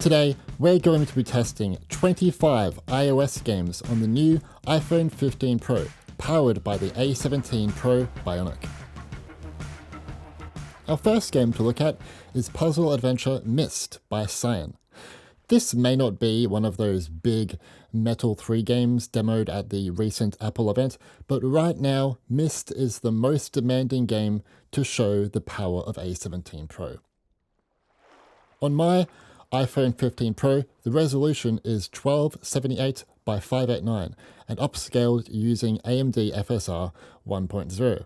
Today, we're going to be testing 25 iOS games on the new iPhone 15 Pro, powered by the A17 Pro Bionic. Our first game to look at is puzzle adventure Myst by Cyan. This may not be one of those big Metal 3 games demoed at the recent Apple event, but right now, Myst is the most demanding game to show the power of A17 Pro. On my iPhone 15 Pro, the resolution is 1278 by 589 and upscaled using AMD FSR 1.0.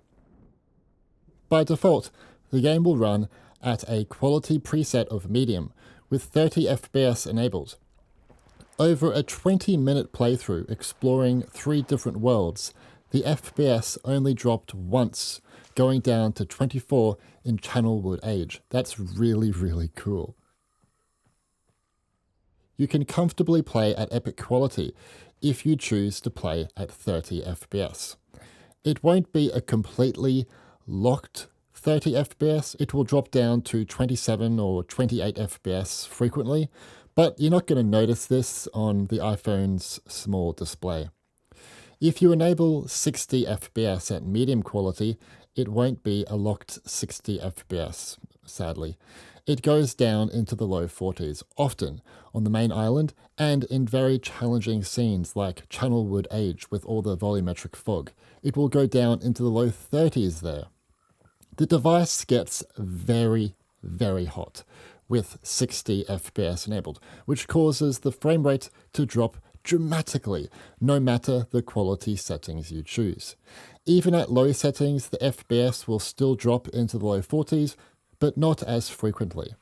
By default, the game will run at a quality preset of medium, with 30 FPS enabled. Over a 20-minute playthrough exploring 3 different worlds, the FPS only dropped once, going down to 24 in Channelwood Age. That's really cool. You can comfortably play at epic quality if you choose to play at 30 FPS. It won't be a completely locked 30 FPS, it will drop down to 27 or 28 FPS frequently, but you're not going to notice this on the iPhone's small display. If you enable 60 FPS at medium quality, it won't be a locked 60 FPS, sadly. It goes down into the low 40s, often on the main island and in very challenging scenes like Channelwood Age with all the volumetric fog. It will go down into the low 30s there. The device gets very hot with 60 FPS enabled, which causes the frame rate to drop dramatically, no matter the quality settings you choose. Even at low settings, the FPS will still drop into the low 40s, but not as frequently.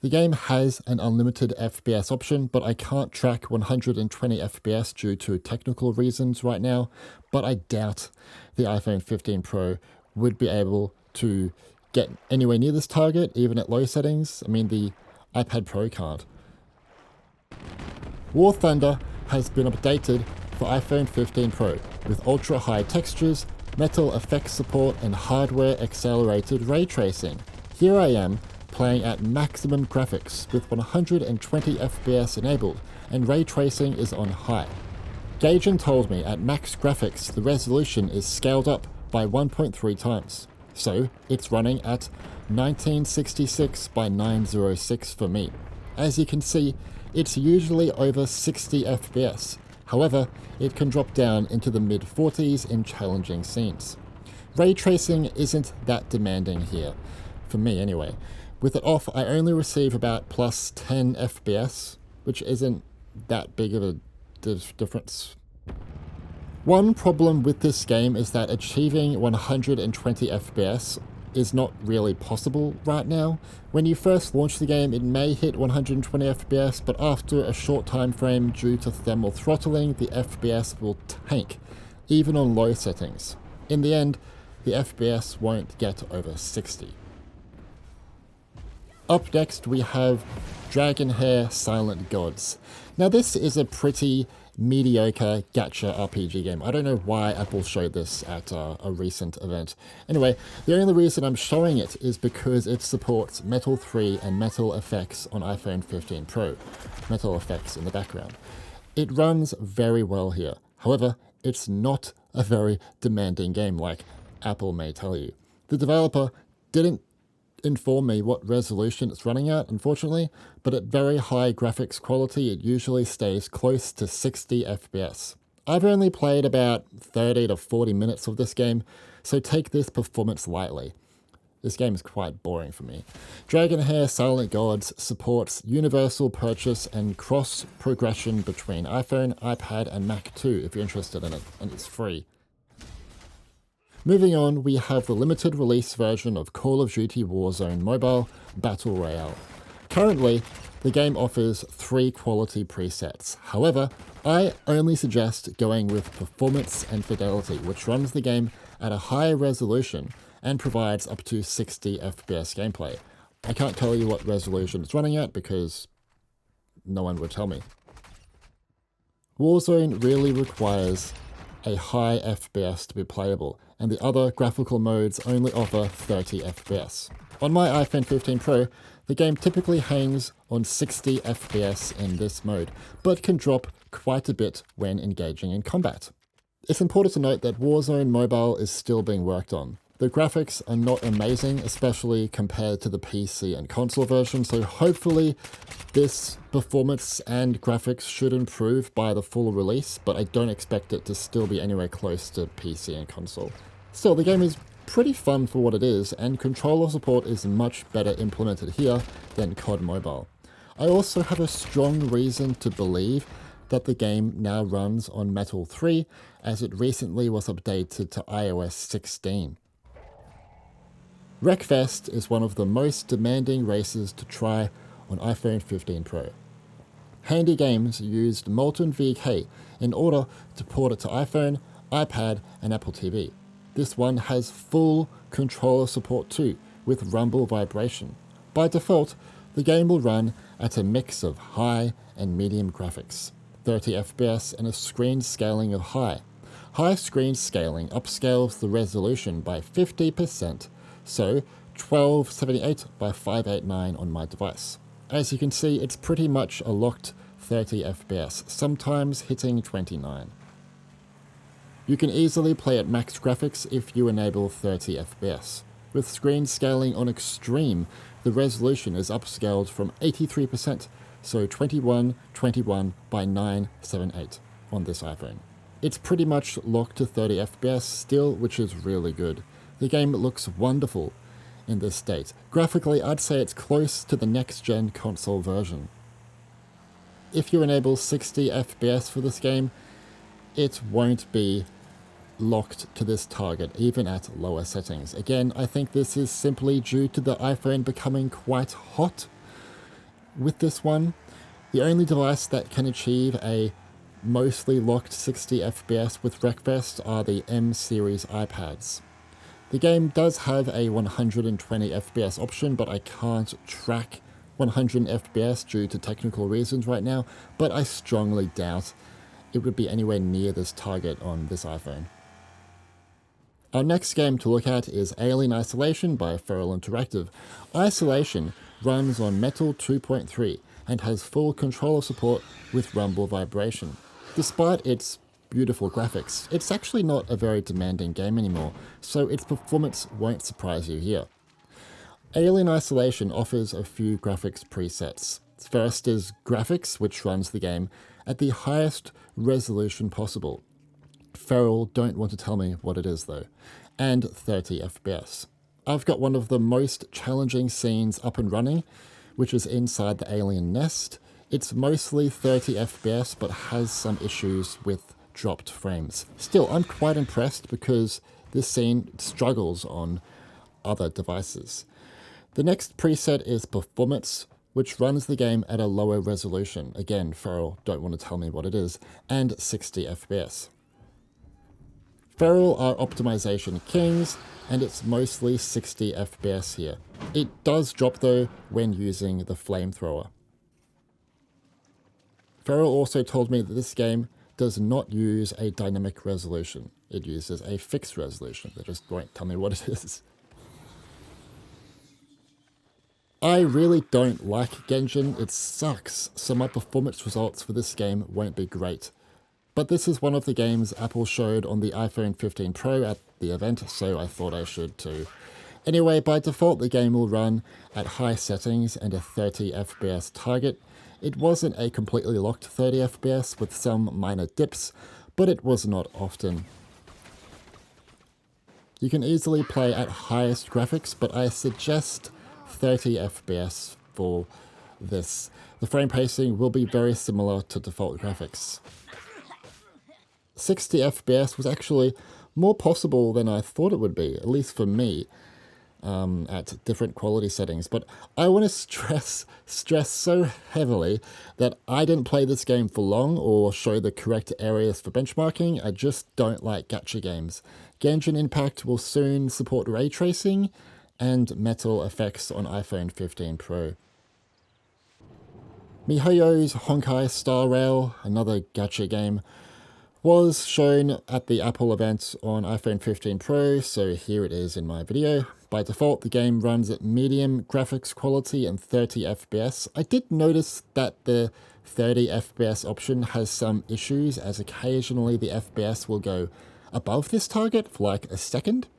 The game has an unlimited FPS option, but I can't track 120 FPS due to technical reasons right now, but I doubt the iPhone 15 Pro would be able to get anywhere near this target, even at low settings. I mean, the iPad Pro can't. War Thunder has been updated for iPhone 15 Pro with ultra-high textures, metal effects support, and hardware-accelerated ray tracing. Here I am, playing at maximum graphics with 120 FPS enabled, and ray tracing is on high. Gaijin told me at max graphics the resolution is scaled up by 1.3 times. So it's running at 1966 by 906 for me. As you can see, it's usually over 60 FPS. However, it can drop down into the mid-40s in challenging scenes. Ray tracing isn't that demanding here, for me anyway. With it off, I only receive about plus 10 FPS, which isn't that big of a difference. One problem with this game is that achieving 120 FPS is not really possible right now. When you first launch the game, it may hit 120 FPS, but after a short time frame due to thermal throttling, the FPS will tank, even on low settings. In the end, the FPS won't get over 60. Up next, we have Dragonheir Silent Gods. Now this is a pretty mediocre gacha RPG game. I don't know why Apple showed this at a recent event. Anyway, the only reason I'm showing it is because it supports Metal 3 and Metal Effects on iPhone 15 Pro. Metal Effects in the background. It runs very well here. However, it's not a very demanding game like Apple may tell you. The developer didn't inform me what resolution it's running at, unfortunately, but at very high graphics quality, it usually stays close to 60 FPS. I've only played about 30 to 40 minutes of this game, so take this performance lightly. This game is quite boring for me. Dragonheir Silent Gods supports universal purchase and cross-progression between iPhone, iPad, and Mac too, if you're interested in it, and it's free. Moving on, we have the limited release version of Call of Duty Warzone Mobile Battle Royale. Currently, the game offers 3 quality presets. However, I only suggest going with Performance and Fidelity, which runs the game at a higher resolution and provides up to 60 FPS gameplay. I can't tell you what resolution it's running at because no one would tell me. Warzone really requires a high FPS to be playable, and the other graphical modes only offer 30 FPS. On my iPhone 15 Pro, The game typically hangs on 60 FPS in this mode, but can drop quite a bit when engaging in combat. It's important to note that Warzone Mobile is still being worked on. The graphics are not amazing, especially compared to the PC and console version, so hopefully this performance and graphics should improve by the full release, but I don't expect it to still be anywhere close to PC and console. Still, the game is pretty fun for what it is, and controller support is much better implemented here than COD Mobile. I also have a strong reason to believe that the game now runs on Metal 3, as it recently was updated to iOS 16. Wreckfest is one of the most demanding races to try on iPhone 15 Pro. Handy Games used Molten VK in order to port it to iPhone, iPad, and Apple TV. This one has full controller support too, with rumble vibration. By default, the game will run at a mix of high and medium graphics, 30 FPS and a screen scaling of high. High screen scaling upscales the resolution by 50%, so 1278 by 589 on my device. As you can see, it's pretty much a locked 30 FPS, sometimes hitting 29. You can easily play at max graphics if you enable 30 FPS. With screen scaling on extreme, the resolution is upscaled from 83%, so 2121 by 978 on this iPhone. It's pretty much locked to 30 FPS still, which is really good. The game looks wonderful in this state. Graphically, I'd say it's close to the next-gen console version. If you enable 60 FPS for this game, it won't be locked to this target, even at lower settings. Again, I think this is simply due to the iPhone becoming quite hot with this one. The only device that can achieve a mostly locked 60 FPS with Wreckfest are the M series iPads. The game does have a 120 FPS option, but I can't track 100 FPS due to technical reasons right now, but I strongly doubt it would be anywhere near this target on this iPhone. Our next game to look at is Alien Isolation by Feral Interactive. Isolation runs on Metal 2.3 and has full controller support with rumble vibration. Despite its beautiful graphics, it's actually not a very demanding game anymore, so its performance won't surprise you here. Alien Isolation offers a few graphics presets. First is Graphics, which runs the game at the highest resolution possible. Feral don't want to tell me what it is though. And 30 FPS. I've got one of the most challenging scenes up and running, which is inside the alien nest. It's mostly 30 FPS, but has some issues with dropped frames. Still, I'm quite impressed because this scene struggles on other devices. The next preset is Performance, which runs the game at a lower resolution. Again, Feral don't want to tell me what it is, and 60 FPS. Feral are optimization kings, and it's mostly 60 FPS here. It does drop though when using the flamethrower. Feral also told me that this game does not use a dynamic resolution. It uses a fixed resolution. They just won't tell me what it is. I really don't like Genshin. It sucks, so my performance results for this game won't be great. But this is one of the games Apple showed on the iPhone 15 Pro at the event, so I thought I should too. Anyway, by default the game will run at high settings and a 30 FPS target. It wasn't a completely locked 30 FPS with some minor dips, but it was not often. You can easily play at highest graphics, but I suggest 30 FPS for this. The frame pacing will be very similar to default graphics. 60 FPS was actually more possible than I thought it would be, at least for me, at different quality settings. But I want to stress so heavily that I didn't play this game for long or show the correct areas for benchmarking. I just don't like gacha games. Genshin Impact will soon support ray tracing and metal effects on iPhone 15 Pro. MiHoYo's Honkai Star Rail, another gacha game, was shown at the Apple event on iPhone 15 Pro, so here it is in my video. By default, the game runs at medium graphics quality and 30 FPS. I did notice that the 30 FPS option has some issues, as occasionally the FPS will go above this target for like a second.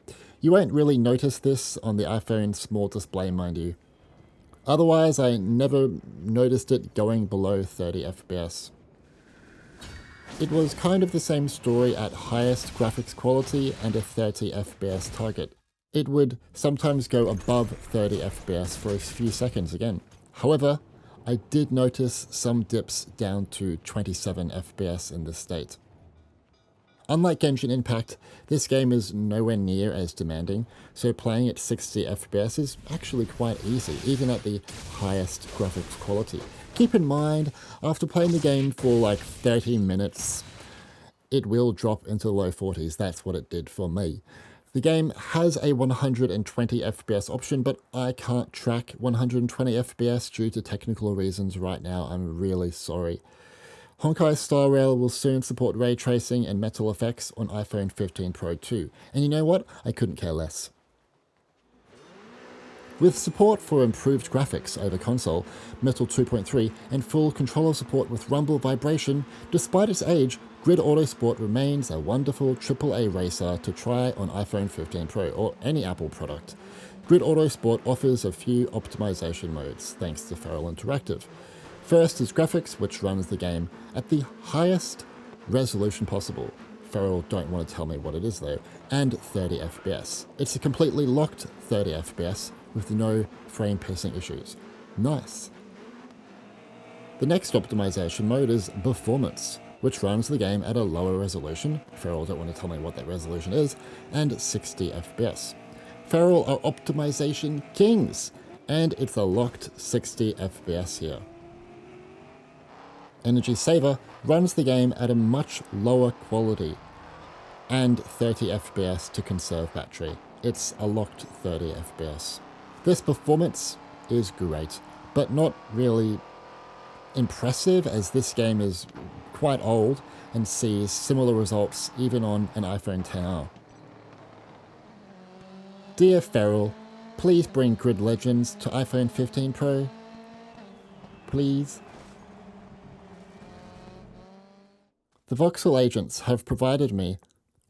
You won't really notice this on the iPhone small display, mind you. Otherwise, I never noticed it going below 30 FPS. It was kind of the same story at highest graphics quality and a 30 FPS target. It would sometimes go above 30 FPS for a few seconds again. However, I did notice some dips down to 27 FPS in this state. Unlike Genshin Impact, this game is nowhere near as demanding, so playing at 60 FPS is actually quite easy, even at the highest graphics quality. Keep in mind, after playing the game for like 30 minutes, it will drop into the low 40s. That's what it did for me. The game has a 120 FPS option, but I can't track 120 FPS due to technical reasons right now. I'm really sorry. Honkai Star Rail will soon support ray tracing and metal effects on iPhone 15 Pro too. And you know what? I couldn't care less. With support for improved graphics over console, Metal 2.3, and full controller support with rumble vibration, despite its age, Grid Autosport remains a wonderful AAA racer to try on iPhone 15 Pro or any Apple product. Grid Autosport offers a few optimization modes, thanks to Feral Interactive. First is graphics, which runs the game at the highest resolution possible. Feral don't want to tell me what it is though, and 30 FPS. It's a completely locked 30 FPS with no frame pacing issues. Nice. The next optimization mode is Performance, which runs the game at a lower resolution. Feral don't want to tell me what that resolution is, and 60 FPS. Feral are optimization kings, and it's a locked 60 FPS here. Energy Saver runs the game at a much lower quality and 30 FPS to conserve battery. It's a locked 30 FPS. This performance is great, but not really impressive, as this game is quite old and sees similar results even on an iPhone XR. Dear Feral, please bring Grid Legends to iPhone 15 Pro. Please. The voxel agents have provided me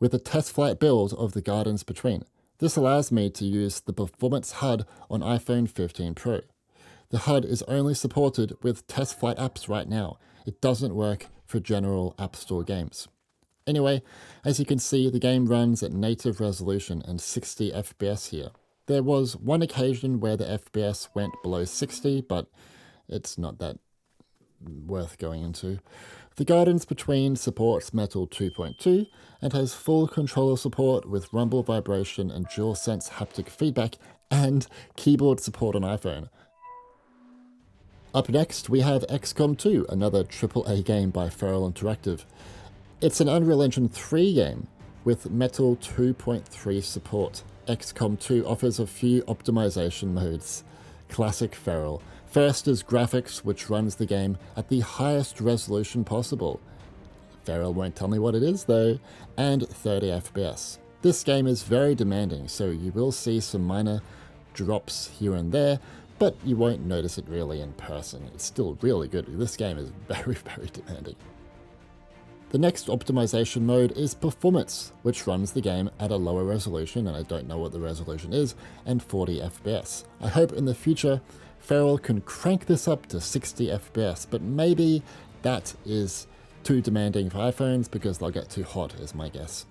with a test flight build of the Gardens Between. This allows me to use the Performance HUD on iPhone 15 Pro. The HUD is only supported with test flight apps right now. It doesn't work for general App Store games. Anyway, as you can see, the game runs at native resolution and 60 FPS here. There was one occasion where the FPS went below 60, but it's not that worth going into. The Gardens Between supports Metal 2.2 and has full controller support with rumble vibration and DualSense haptic feedback and keyboard support on iPhone. Up next, we have XCOM 2, another AAA game by Feral Interactive. It's an Unreal Engine 3 game with Metal 2.3 support. XCOM 2 offers a few optimization modes. Classic Feral. First is graphics, which runs the game at the highest resolution possible. Feral won't tell me what it is though, and 30 FPS. This game is very demanding, so you will see some minor drops here and there, but you won't notice it really in person. It's still really good. This game is very, very demanding. The next optimization mode is Performance, which runs the game at a lower resolution, and I don't know what the resolution is, and 40 FPS. I hope in the future Feral can crank this up to 60 FPS, but maybe that is too demanding for iPhones because they'll get too hot, is my guess.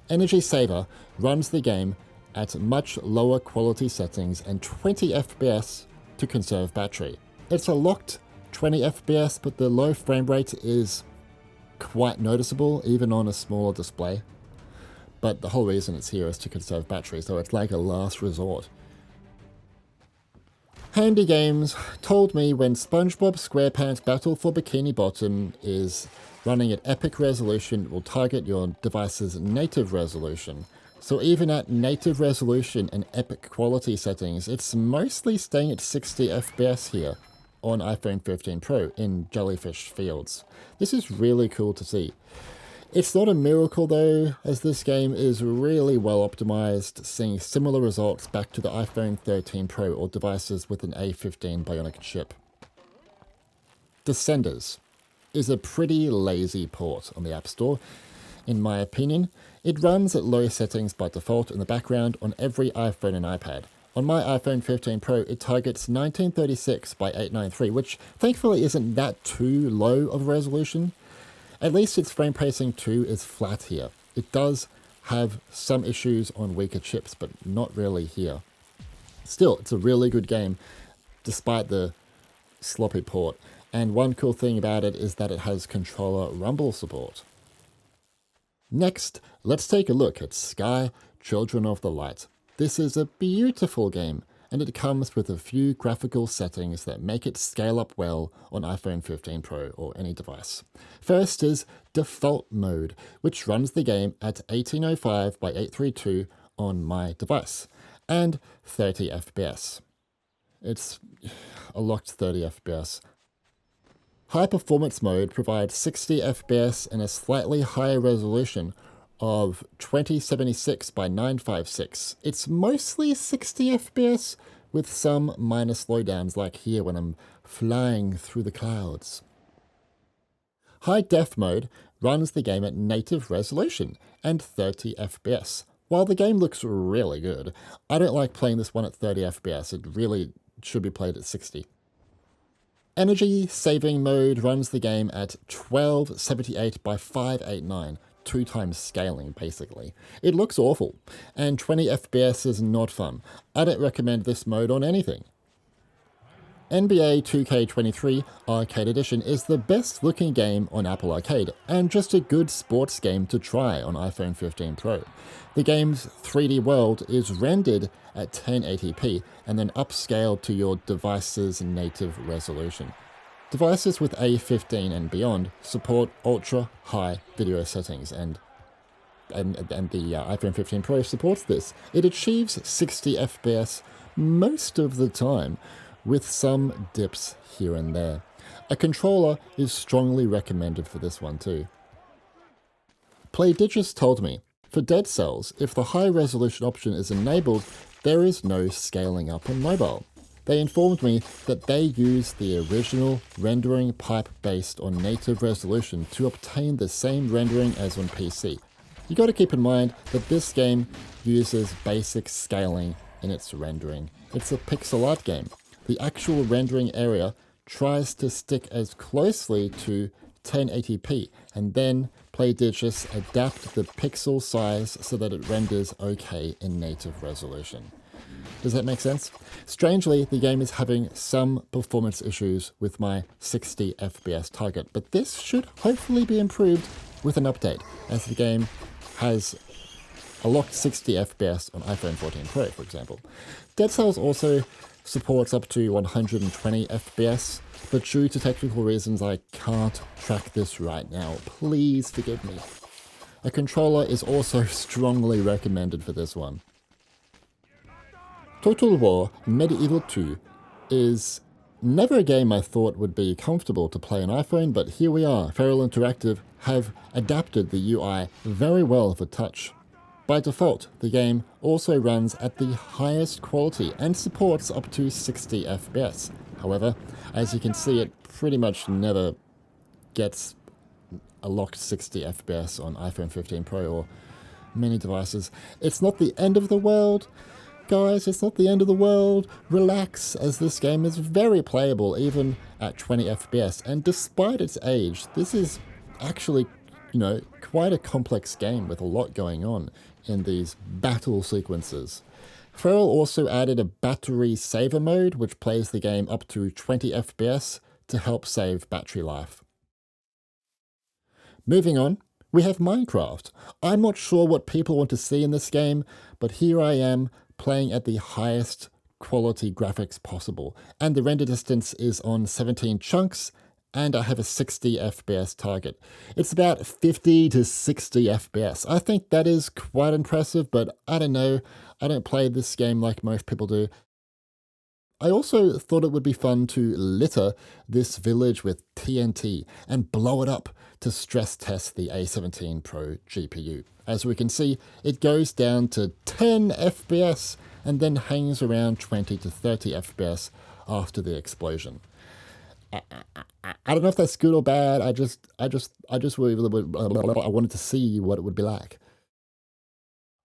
Energy Saver runs the game at much lower quality settings and 20 FPS to conserve battery. It's a locked 20 FPS, but the low frame rate is quite noticeable, even on a smaller display. But the whole reason it's here is to conserve battery, so it's like a last resort. Handy Games told me when SpongeBob SquarePants Battle for Bikini Bottom is running at epic resolution, it will target your device's native resolution. So even at native resolution and epic quality settings, it's mostly staying at 60 FPS here on iPhone 15 Pro in Jellyfish Fields. This is really cool to see. It's not a miracle though, as this game is really well optimized, seeing similar results back to the iPhone 13 Pro or devices with an A15 Bionic chip. Descenders is a pretty lazy port on the App Store, in my opinion. It runs at low settings by default in the background on every iPhone and iPad. On my iPhone 15 Pro, it targets 1936 by 893, which thankfully isn't that too low of a resolution. At least its frame pacing too is flat here. It does have some issues on weaker chips, but not really here. Still, it's a really good game, despite the sloppy port. And one cool thing about it is that it has controller rumble support. Next, let's take a look at Sky, Children of the Light. This is a beautiful game, and it comes with a few graphical settings that make it scale up well on iPhone 15 Pro or any device. First is default mode, which runs the game at 1805 by 832 on my device, and 30 FPS. It's a locked 30 FPS. High performance mode provides 60 FPS and a slightly higher resolution of 2076 by 956. It's mostly 60 FPS with some minor slowdowns like here when I'm flying through the clouds. High def mode runs the game at native resolution and 30 FPS. While the game looks really good, I don't like playing this one at 30 FPS. It really should be played at 60. Energy saving mode runs the game at 1278 by 589. 2 times scaling, basically. It looks awful, and 20 FPS is not fun. I don't recommend this mode on anything. NBA 2K23 Arcade Edition is the best looking game on Apple Arcade, and just a good sports game to try on iPhone 15 Pro. The game's 3D world is rendered at 1080p and then upscaled to your device's native resolution. Devices with A15 and beyond support ultra-high video settings, and the iPhone 15 Pro supports this. It achieves 60 FPS most of the time, with some dips here and there. A controller is strongly recommended for this one too. PlayDigis told me, for Dead Cells, if the high resolution option is enabled, there is no scaling up on mobile. They informed me that they used the original rendering pipe based on native resolution to obtain the same rendering as on PC. You got to keep in mind that this game uses basic scaling in its rendering. It's a pixel art game. The actual rendering area tries to stick as closely to 1080p, and then PlayDigis adapt the pixel size so that it renders okay in native resolution. Does that make sense? Strangely, the game is having some performance issues with my 60 FPS target, but this should hopefully be improved with an update, as the game has a locked 60 FPS on iPhone 14 Pro, for example. Dead Cells also supports up to 120 FPS, but due to technical reasons I can't track this right now. Please forgive me. A controller is also strongly recommended for this one. Total War Medieval 2 is never a game I thought would be comfortable to play on iPhone, but here we are. Feral Interactive have adapted the UI very well for touch. By default, the game also runs at the highest quality and supports up to 60 FPS. However, as you can see, it pretty much never gets a locked 60 FPS on iPhone 15 Pro or many devices. It's not the end of the world. Guys, it's not the end of the world. Relax, as this game is very playable even at 20 FPS. And despite its age, this is actually, quite a complex game with a lot going on in these battle sequences. Feral also added a battery saver mode, which plays the game up to 20 FPS to help save battery life. Moving on, we have Minecraft. I'm not sure what people want to see in this game, but here I am playing at the highest quality graphics possible, and the render distance is on 17 chunks, and I have a 60 FPS target. It's about 50 to 60 FPS. I think that is quite impressive, but I don't know. I don't play this game like most people do. I also thought it would be fun to litter this village with TNT and blow it up to stress test the A17 Pro GPU. As we can see, it goes down to 10 FPS and then hangs around 20 to 30 FPS after the explosion. I don't know if that's good or bad. I wanted to see what it would be like.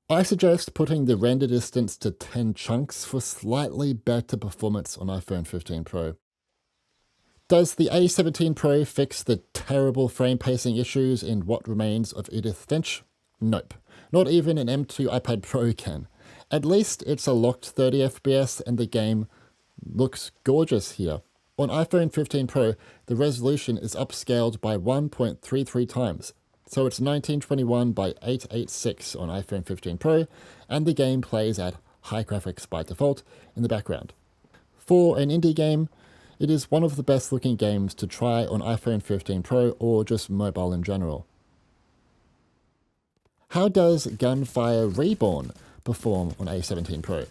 I suggest putting the render distance to 10 chunks for slightly better performance on iPhone 15 Pro. Does the A17 Pro fix the terrible frame pacing issues in what remains of Edith Finch? Nope. Not even an M2 iPad Pro can. At least it's a locked 30 FPS and the game looks gorgeous here. On iPhone 15 Pro, the resolution is upscaled by 1.33 times. So it's 1921 by 886 on iPhone 15 Pro, and the game plays at high graphics by default in the background. For an indie game, it is one of the best looking games to try on iPhone 15 Pro or just mobile in general. How does Gunfire Reborn perform on A17 Pro?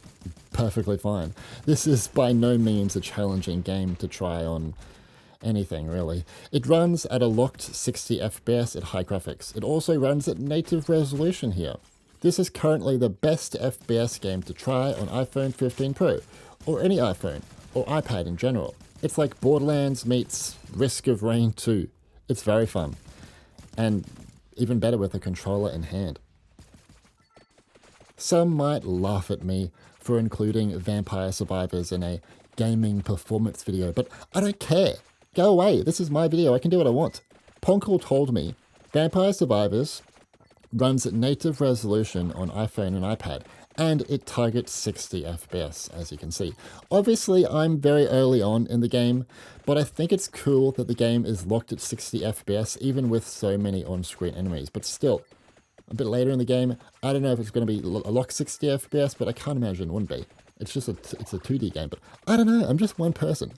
Perfectly fine. This is by no means a challenging game to try on anything, really. It runs at a locked 60 FPS at high graphics. It also runs at native resolution here. This is currently the best FPS game to try on iPhone 15 Pro, or any iPhone, or iPad in general. It's like Borderlands meets Risk of Rain 2. It's very fun. And even better with a controller in hand. Some might laugh at me for including Vampire Survivors in a gaming performance video, but I don't care. Go away, this is my video, I can do what I want. Ponkle told me Vampire Survivors runs at native resolution on iPhone and iPad, and it targets 60 FPS, as you can see. Obviously, I'm very early on in the game, but I think it's cool that the game is locked at 60 FPS, even with so many on-screen enemies. But still, a bit later in the game, I don't know if it's going to be a locked 60 FPS, but I can't imagine it wouldn't be. It's just it's a 2D game, but I don't know, I'm just one person.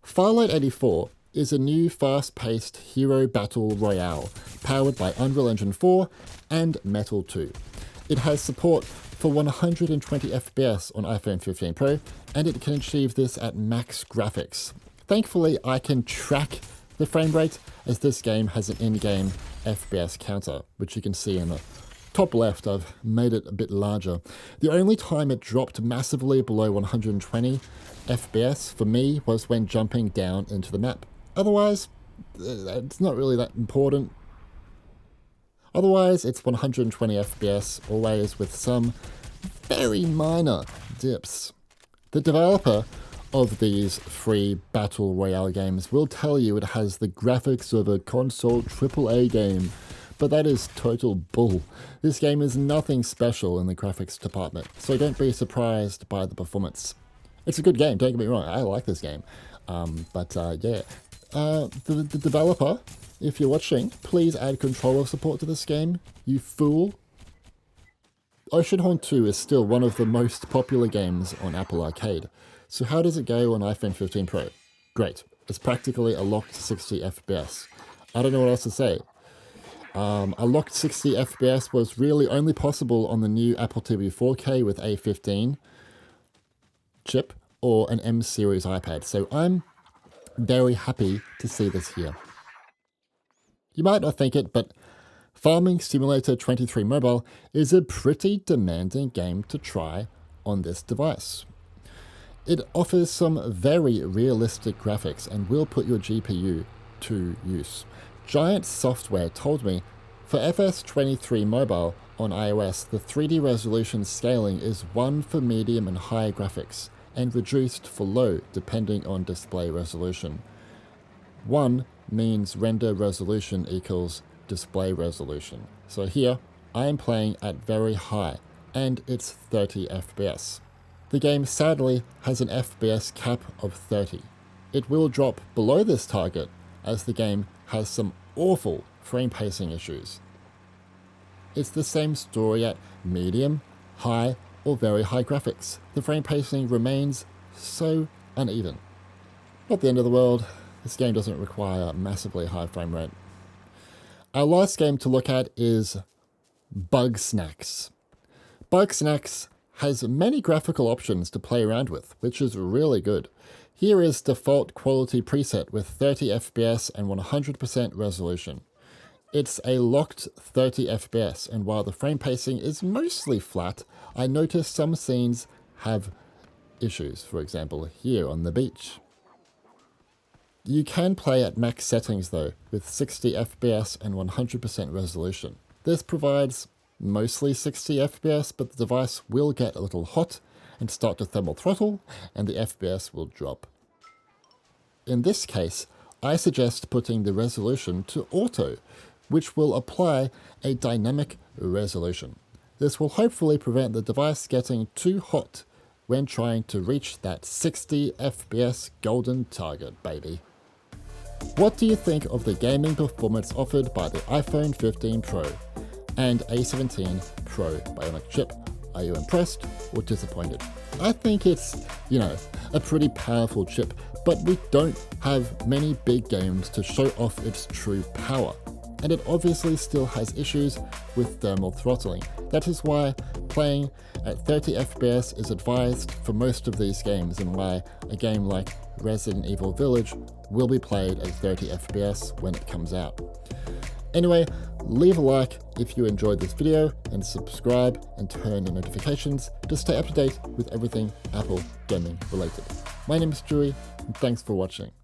Farlight 84 is a new fast-paced hero battle royale powered by Unreal Engine 4 and Metal 2. It has support for 120 FPS on iPhone 15 Pro, and it can achieve this at max graphics. Thankfully, I can track the frame rate, as this game has an in-game FPS counter, which you can see in the top left. I've made it a bit larger. The only time it dropped massively below 120 FPS for me was when jumping down into the map. Otherwise, it's not really that important. Otherwise, it's 120 FPS, always with some very minor dips. The developer of these free Battle Royale games will tell you it has the graphics of a console AAA game, but that is total bull. This game is nothing special in the graphics department, so don't be surprised by the performance. It's a good game, don't get me wrong, I like this game. The developer, if you're watching, please add controller support to this game, you fool. Oceanhorn 2 is still one of the most popular games on Apple Arcade. So how does it go on iPhone 15 Pro? Great. It's practically a locked 60 FPS. I don't know what else to say. A locked 60 FPS was really only possible on the new Apple TV 4K with A15 chip or an M series iPad. So I'm very happy to see this here. You might not think it, but Farming Simulator 23 Mobile is a pretty demanding game to try on this device. It offers some very realistic graphics and will put your GPU to use. Giant Software told me for FS23 Mobile on iOS, the 3D resolution scaling is 1 for medium and high graphics and reduced for low depending on display resolution. 1 means render resolution equals display resolution. So here, I am playing at very high, and it's 30 FPS. The game sadly has an FPS cap of 30. It will drop below this target as the game has some awful frame pacing issues. It's the same story at medium, high, or very high graphics. The frame pacing remains so uneven. Not the end of the world, this game doesn't require a massively high frame rate. Our last game to look at is Bugsnax. Bugsnax has many graphical options to play around with, which is really good. Here is default quality preset with 30 FPS and 100% resolution. It's a locked 30 FPS, and while the frame pacing is mostly flat, I notice some scenes have issues, for example here on the beach. You can play at max settings though, with 60 FPS and 100% resolution. This provides mostly 60 FPS, but the device will get a little hot and start to thermal throttle, and the FPS will drop. In this case, I suggest putting the resolution to auto, which will apply a dynamic resolution. This will hopefully prevent the device getting too hot when trying to reach that 60 FPS golden target, baby. What do you think of the gaming performance offered by the iPhone 15 Pro and A17 Pro Bionic chip? Are you impressed or disappointed? I think it's, a pretty powerful chip, but we don't have many big games to show off its true power. And it obviously still has issues with thermal throttling. That is why playing at 30 FPS is advised for most of these games, and why a game like Resident Evil Village will be played at 30 FPS when it comes out. Anyway, leave a like if you enjoyed this video, and subscribe and turn on notifications to stay up to date with everything Apple gaming related. My name is Stewie, and thanks for watching.